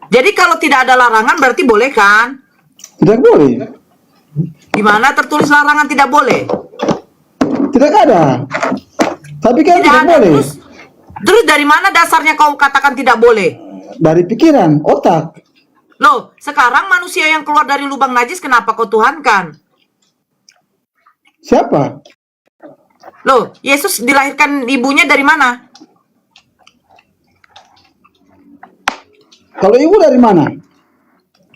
Jadi kalau tidak ada larangan berarti boleh kan? Tidak boleh. Di mana tertulis larangan tidak boleh? Tidak ada. Tapi kan tidak ada. boleh. Terus dari mana dasarnya kau katakan tidak boleh? Dari pikiran, otak. Loh, sekarang manusia yang keluar dari lubang najis kenapa kau tuhankan? Siapa? Loh, Yesus dilahirkan ibunya dari mana? Kalau ibu dari mana?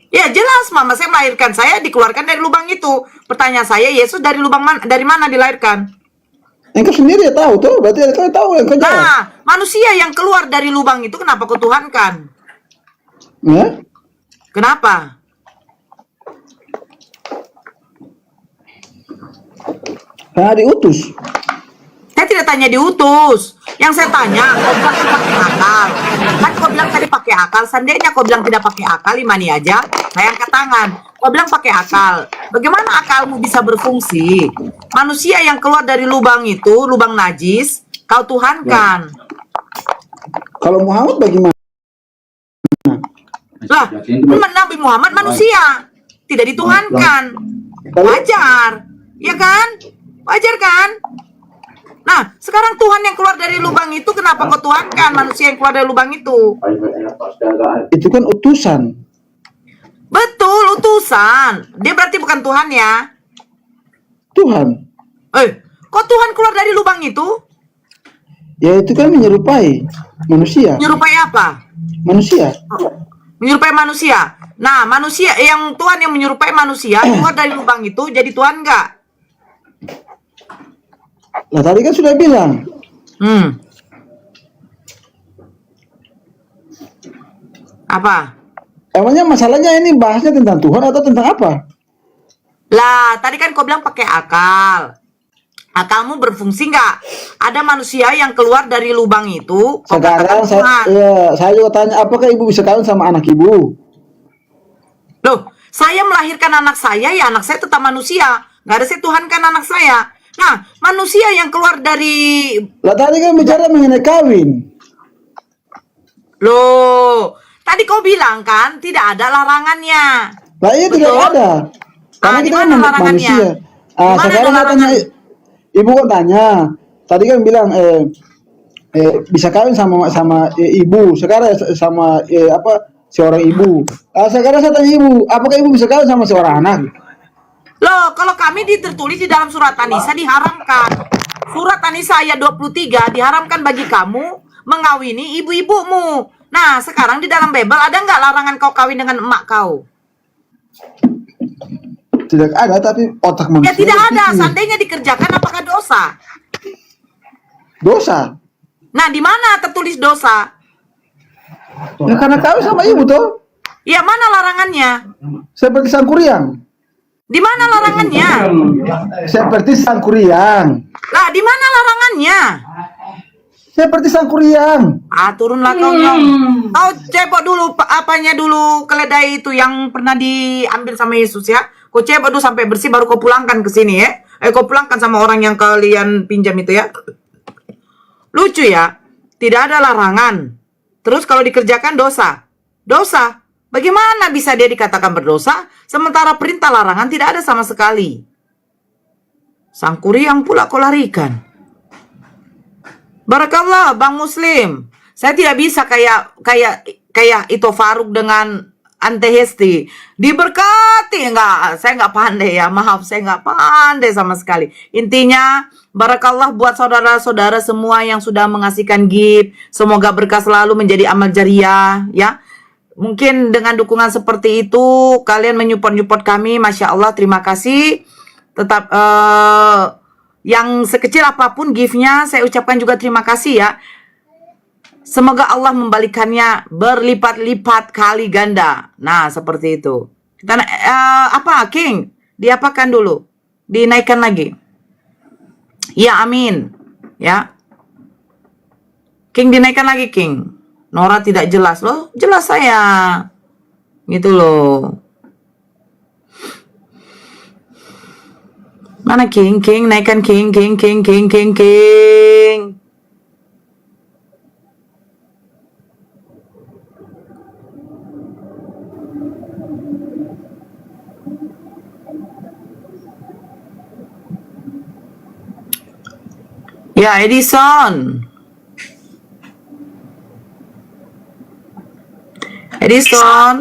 Ya jelas, mama saya melahirkan saya dikeluarkan dari lubang itu. Pertanyaan saya, Yesus dari lubang dari mana dilahirkan? Engkau sendiri ya tahu tuh, berarti engkau tahu, engkau jawab. Nah, manusia yang keluar dari lubang itu kenapa kau tuhankan? Ya? Kenapa? Karena diutus. Saya tidak tanya diutus. Yang saya tanya, kau bilang pakai akal. Kan kau bilang tadi pakai akal. Seandainya kau bilang tidak pakai akal, imani aja. Saya angkat tangan. Kau bilang pakai akal. Bagaimana akalmu bisa berfungsi? Manusia yang keluar dari lubang itu, lubang najis, kau tuhankan. Kalau Muhammad bagaimana? Lah, Nabi Muhammad manusia. Tidak dituhankan. Wajar. Ya kan? Wajar kan? Nah, sekarang Tuhan yang keluar dari lubang itu kenapa kau tuhankan manusia yang keluar dari lubang itu? Itu kan utusan. Betul, utusan. Dia berarti bukan Tuhan ya? Tuhan. Kok Tuhan keluar dari lubang itu? Ya itu kan menyerupai manusia. Menyerupai apa? Manusia. Menyerupai manusia. Nah, manusia yang Tuhan yang menyerupai manusia keluar dari lubang itu jadi Tuhan enggak? Nah tadi kan sudah bilang. Apa? Emangnya masalahnya ini bahasnya tentang Tuhan atau tentang apa? Lah, tadi kan kau bilang pakai akal. Akalmu berfungsi nggak? Ada manusia yang keluar dari lubang itu. Sekarang saya juga tanya, apakah ibu bisa kawin sama anak ibu? Loh, saya melahirkan anak saya, ya anak saya tetap manusia. Nggak ada saya tuhankan anak saya. Nah, manusia yang keluar dari... Lah tadi kan bicara mengenai kawin. Loh, tadi kau bilang kan tidak ada larangannya. Lah iya tidak ada. Karena kita kan manusia. Sekarang tanya, ibu kan tanya. Tadi kan bilang bisa kawin sama ibu. Sekarang sama seorang ibu. Sekarang saya tanya ibu, apakah ibu bisa kawin sama seorang anak? Loh, kalau kami tertulis di dalam surat An-Nisa diharamkan. Surat An-Nisa ayat 23 diharamkan bagi kamu mengawini ibu-ibumu. Nah, sekarang di dalam Bible ada nggak larangan kau kawin dengan emak kau? Tidak ada, tapi otak manusia. Ya tidak ada. Seandainya dikerjakan apakah dosa? Dosa. Nah, di mana tertulis dosa? Ya karena kawin sama ibu tuh. Ya mana larangannya? Seperti sangkuriang. Di mana larangannya? Seperti sangkuriang. Lah, di mana larangannya? Seperti sangkuriang. Turunlah kau nyong. Kau cebok dulu apanya dulu keledai itu yang pernah diambil sama Yesus ya. Kau cebok dulu sampai bersih baru kau pulangkan ke sini ya. Kau pulangkan sama orang yang kalian pinjam itu ya. Lucu ya. Tidak ada larangan. Terus kalau dikerjakan dosa. Dosa. Bagaimana bisa dia dikatakan berdosa sementara perintah larangan tidak ada sama sekali? Sangkuriang pula kau larikan. Barakallah Bang Muslim. Saya tidak bisa kayak Ito Faruk dengan Ante Hesti. Diberkati enggak? Saya enggak pandai ya. Maaf, saya enggak pandai sama sekali. Intinya barakallah buat saudara-saudara semua yang sudah mengasihkan gift. Semoga berkah selalu menjadi amal jariah ya. Mungkin dengan dukungan seperti itu kalian menyupport kami, Masya Allah, terima kasih. Tetap yang sekecil apapun gift-nya saya ucapkan juga terima kasih ya. Semoga Allah membalikannya berlipat-lipat kali ganda. Nah seperti itu. Kita King? Diapakan dulu? Dinaikkan lagi. Ya amin. Ya. King dinaikkan lagi King. Nora tidak jelas loh, jelas saya. Gitu loh. Mana King, naikkan King. Ya, Edison. Edison.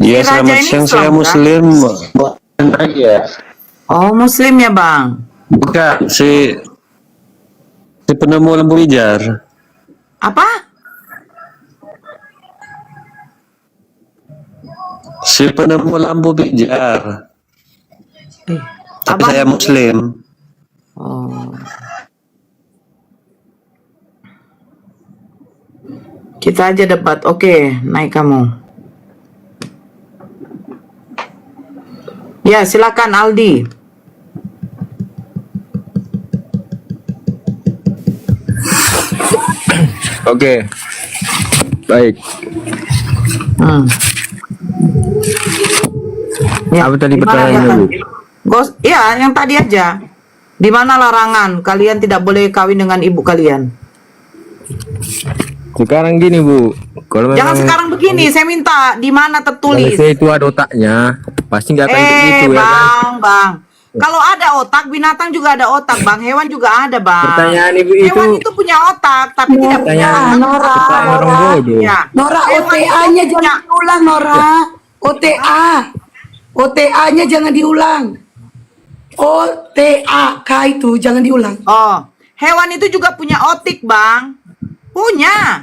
Iya, Si Raja selamat ini siang. Islam, Saya kan? Muslim. Ya. Oh, Muslim ya, Bang. Bukan, si penemu lampu pijar. Apa? Si penemu lampu pijar. Tapi Abang. saya Muslim. Oh. Kita aja debat. Oke, naik kamu. Ya, silakan Aldi. Oke, baik. Hmm. Ya, Apa tadi di mana pertanyaannya, kata- Bu? Ya, yang tadi aja. Di mana larangan kalian tidak boleh kawin dengan ibu kalian? Sekarang gini, Bu. Kalau Jangan memang sekarang begini, saya minta di mana tertulis. manusia itu ada otaknya, pasti nggak akan kayak gitu ya kan? Bang. Kalau ada otak, binatang juga ada otak, Bang. Hewan juga ada, Bang. Pertanyaan Ibu Hewan itu itu punya otak, tapi tidak punya pertanyaan otak. pertanyaan orang bodoh. Ya. Nora, Hewan itu OTA-nya punya- jangan diulang, Nora. OTA. OTA-nya jangan diulang. OTAK itu jangan diulang. Oh, hewan itu juga punya otik, Bang. Punya.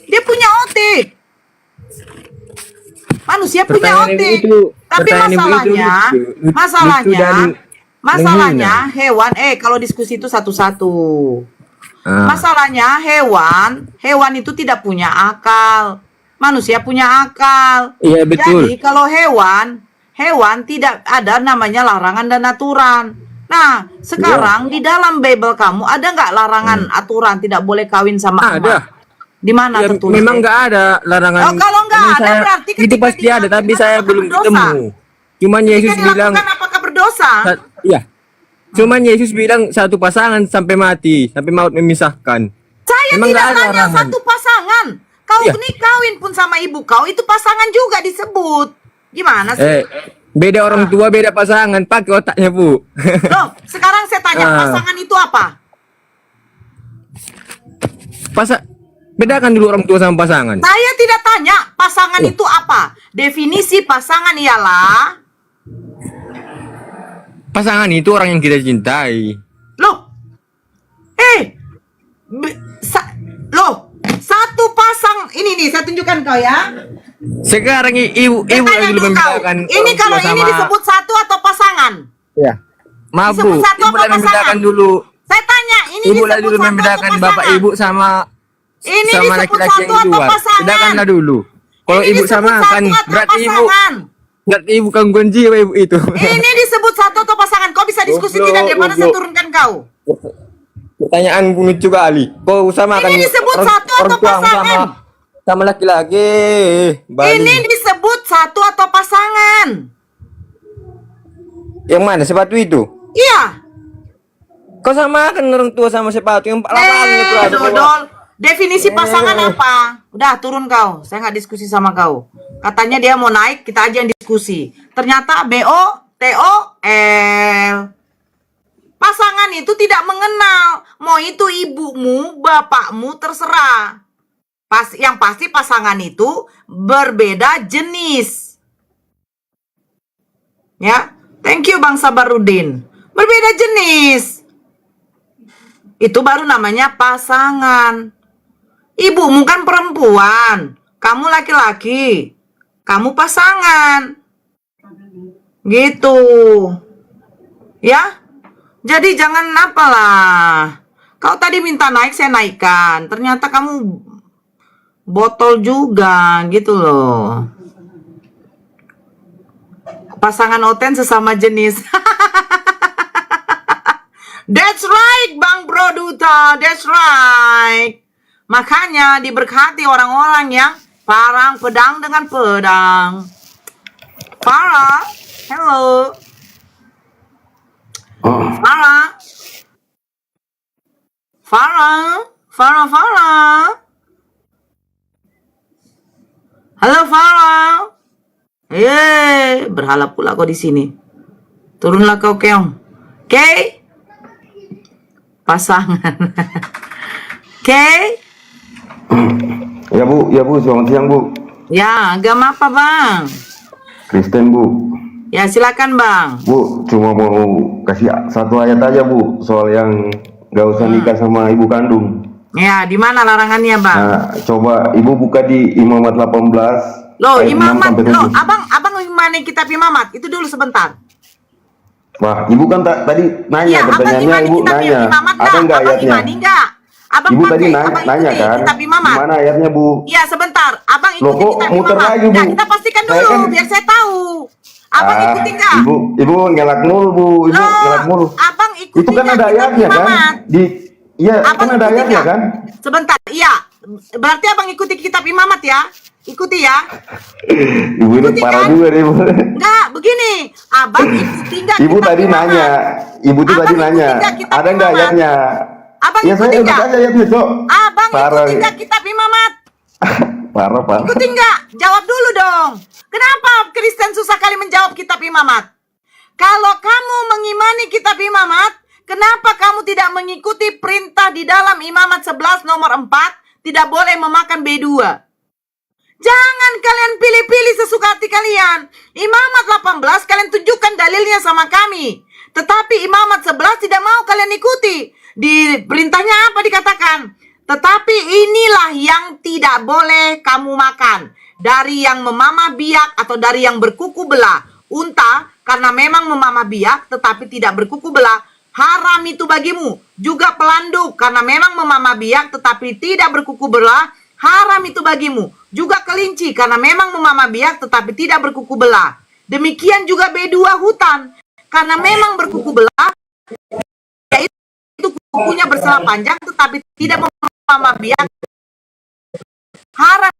Dia punya otik. Manusia punya Pertanyaan Ibu otik. itu- Tapi pertanyaan Ibu itu masalahnya, lucu masalahnya, dan masalahnya hewan. Kalau diskusi itu satu-satu. Ah, Masalahnya hewan itu tidak punya akal. Manusia punya akal. Iya, betul. Jadi kalau hewan tidak ada namanya larangan dan aturan. Nah, sekarang di dalam Bible kamu ada nggak larangan aturan tidak boleh kawin sama emak? ada. Di mana Ya, tertulis? memang nggak ada larangan. Oh, kalau nggak Ini ada, berarti itu ketika pasti ada, tapi dilakukan saya apakah belum berdosa? ketemu. Cuman Yesus Jika bilang, dilakukan apakah berdosa? ya. Cuman Yesus bilang satu pasangan sampai mati, sampai maut memisahkan. Saya Memang tidak nggak ada tanya larangan. satu pasangan. Kau Iya. ini kawin pun sama ibu kau, itu pasangan juga disebut. Gimana sih? Beda orang tua, beda pasangan, pakai otaknya, Bu. Loh, sekarang saya tanya, Ah. pasangan itu apa? Bedakan dulu orang tua sama pasangan. Saya tidak tanya, pasangan itu apa? Definisi pasangan ialah, Pasangan itu orang yang kita cintai. loh, loh, satu pasang, ini nih, saya tunjukkan kau ya. Sekarang ibu Saya ibu tanya yang dulu dulu kau, membedakan. ini kalau orang tua ini sama- disebut satu atau pasangan? Ya. Maaf, Bu. disebut satu Ibu apa lah membedakan pasangan? dulu. Saya tanya, ini Ibu lah disebut dulu satu membedakan atau bapak pasangan? ibu sama Ini sama disebut laki-laki satu yang di atau luar. pasangan? Bedakanlah dulu. Kalau Ini ibu disebut sama satu kan atau berarti ibu pasangan? gangguan jiwa ibu itu. Ini disebut satu atau pasangan? Kau bisa diskusi Goblok, tidak? Daripada saya goblok. turunkan kau. Pertanyaan lucu kali. Kau sama kan Ini disebut satu atau pasangan? sama laki-laki. Bali. Ini disebut satu atau pasangan? Yang mana sepatu itu? Iya. Kau sama kan orang tua sama sepatu yang lapangan itu ada. Dodol. Definisi pasangan apa? Udah turun kau. Saya nggak diskusi sama kau. Katanya dia mau naik, kita aja yang diskusi. Ternyata BOTOL. Pasangan itu tidak mengenal. Mau itu ibumu, bapakmu, terserah. Yang pasti pasangan itu berbeda jenis. Ya, thank you Bang Sabarudin. Berbeda jenis. Itu baru namanya pasangan. Ibumu kan perempuan, kamu laki-laki, kamu pasangan. Gitu. Ya? Jadi jangan apalah. Kau tadi minta naik, saya naikkan. Ternyata kamu botol juga, gitu loh. Pasangan oten sesama jenis. That's right, Bang Bro Duta. That's right. Makanya diberkati orang-orang yang parang pedang dengan pedang. Farah, hello. Farah. Halo Farah. Yeay, berhala pula kau di sini. Turunlah kau keong. Oke? Pasangan. Oke? Ya Bu, selamat siang Bu. Ya, agama apa bang? Kristen Bu. Ya silakan bang. Bu, cuma mau kasih satu ayat aja Bu, soal yang gak usah nikah sama ibu kandung. Ya, di mana larangannya bang? Nah, coba Ibu buka di Imamat 18. Loh, ayat 6 imamat, sampai loh, 7. abang gimana kitab imamat? Itu dulu sebentar. Wah, Ibu kan tadi nanya Iya, abang pertanyaannya, imani Ibu kitab nanya. imamat Ada nggak? nggak Abang ayatnya? imani nggak? Abang Ibu tadi pakai, abang nanya ikuti kan? kitab imamat. Gimana ayatnya Bu? Iya, sebentar. Abang Loh, ikuti kok kitab muter imamat. lagi, Bu? Nggak, kita pastikan Saya dulu, kan- biar saya tahu. Abang ikuti nggak? Ibu ngelak mulu Bu, Ibu Loh, ngelak mulu. abang ikuti Itu kan nggak ada kitab ayatnya kan? imamat? Iya, Abang kan ada ikuti ayatnya nggak? kan? Sebentar, iya. Berarti abang ikuti kitab imamat ya? Ikuti ya. Ibu ini Ikuti parah kan? juga nih Bu. Enggak, begini. Abang ikuti nggak Ibu kitab tadi imamat? nanya, Ibu tuh Abang tadi ikuti nanya, nggak kitab ada nggak imamat? ayatnya? Abang Ya saya ikuti ikut nggak? aja ayatnya, Cok. Abang Parah ikuti nih. nggak kitab imamat? Parah. Ikuti nggak? Jawab dulu dong. Kenapa Kristen susah kali menjawab kitab imamat? Kalau kamu mengimani kitab imamat, kenapa kamu tidak mengikuti perintah di dalam imamat 11 nomor 4, tidak boleh memakan B2? Jangan kalian pilih-pilih sesuka hati kalian. Imamat 18 kalian tunjukkan dalilnya sama kami. Tetapi imamat 11 tidak mau kalian ikuti. Di perintahnya apa dikatakan? Tetapi inilah yang tidak boleh kamu makan. Dari yang memamah biak atau dari yang berkuku belah. Unta, karena memang memamah biak tetapi tidak berkuku belah, haram itu bagimu. Juga pelanduk, karena memang memamah biak tetapi tidak berkuku belah, haram itu bagimu. Juga kelinci, karena memang memamah biak tetapi tidak berkuku belah. Demikian juga B2 hutan, karena memang berkuku belah, yaitu kukunya bersela panjang tetapi tidak memamah biak, haram